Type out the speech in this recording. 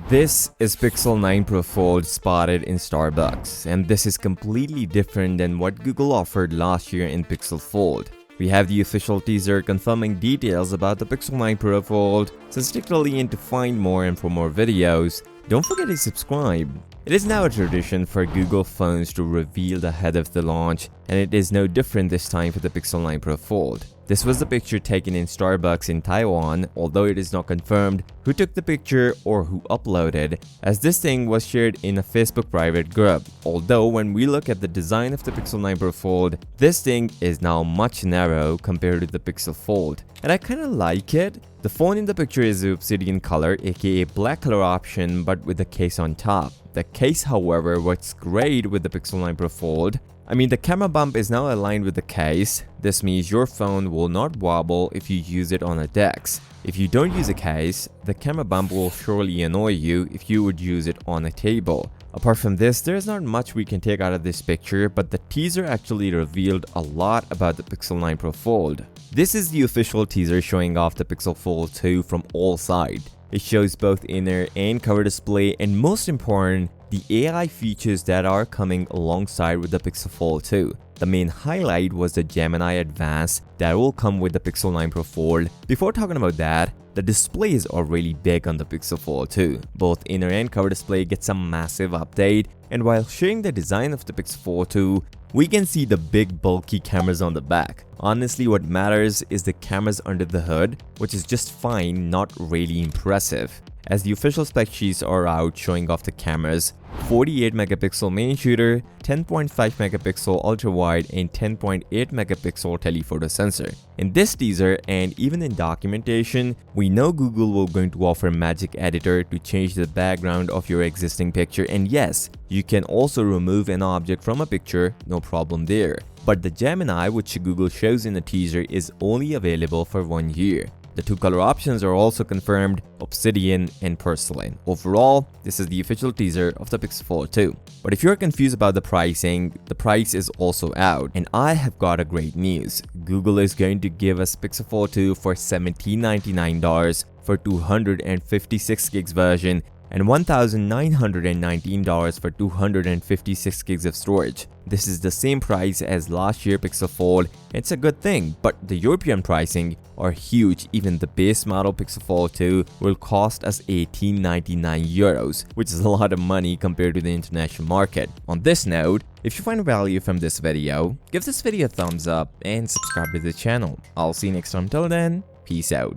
This is Pixel 9 Pro Fold spotted in Starbucks, and this is completely different than what Google offered last year in Pixel Fold. We have the official teaser confirming details about the Pixel 9 Pro Fold, so stick to the end to find more and for more videos. Don't forget to subscribe. It is now a tradition for Google phones to reveal ahead of the launch, and it is no different this time for the Pixel 9 Pro Fold. This was the picture taken in Starbucks in Taiwan, although it is not confirmed who took the picture or who uploaded, as this thing was shared in a Facebook private group. Although when we look at the design of the Pixel 9 Pro Fold, this thing is now much narrow compared to the Pixel Fold, and I kinda like it. The phone in the picture is the obsidian color, aka black color option, but with the case on top. The case, however, works great with the Pixel 9 Pro Fold. I mean, the camera bump is now aligned with the case. This means your phone will not wobble if you use it on a desk. If you don't use a case, the camera bump will surely annoy you if you would use it on a table. Apart from this, there is not much we can take out of this picture, but the teaser actually revealed a lot about the Pixel 9 Pro Fold. This is the official teaser showing off the Pixel Fold 2 from all sides. It shows both inner and cover display, and most important, the AI features that are coming alongside with the Pixel Fold 2. The main highlight was the Gemini Advance that will come with the Pixel 9 Pro Fold. Before talking about that, the displays are really big on the Pixel Fold 2. Both inner and cover display gets a massive update, and while sharing the design of the Pixel Fold 2, we can see the big bulky cameras on the back. Honestly, what matters is the cameras under the hood, which is just fine, not really impressive. As the official spec sheets are out showing off the cameras, 48 megapixel main shooter, 10.5 megapixel ultra wide, and 10.8 megapixel telephoto sensor. In this teaser and even in documentation, we know Google will going to offer Magic Editor to change the background of your existing picture, and yes, you can also remove an object from a picture, no problem there. But the Gemini, which Google shows in the teaser, is only available for 1 year. The two color options are also confirmed, obsidian and porcelain. Overall, this is the official teaser of the Pixel Fold 2. But if you're confused about the pricing, the price is also out, and I have got a great news. Google is going to give us Pixel Fold 2 for $1,799 for 256 gigs version and $1,919 for 256 gigs of storage. This is the same price as last year Pixel Fold. It's a good thing, but the European pricing are huge. Even the base model Pixel Fold 2 will cost us 1899 euros, which is a lot of money compared to the international market. On this note, if you find value from this video, give this video a thumbs up and subscribe to the channel. I'll see you next time. Till then, peace out.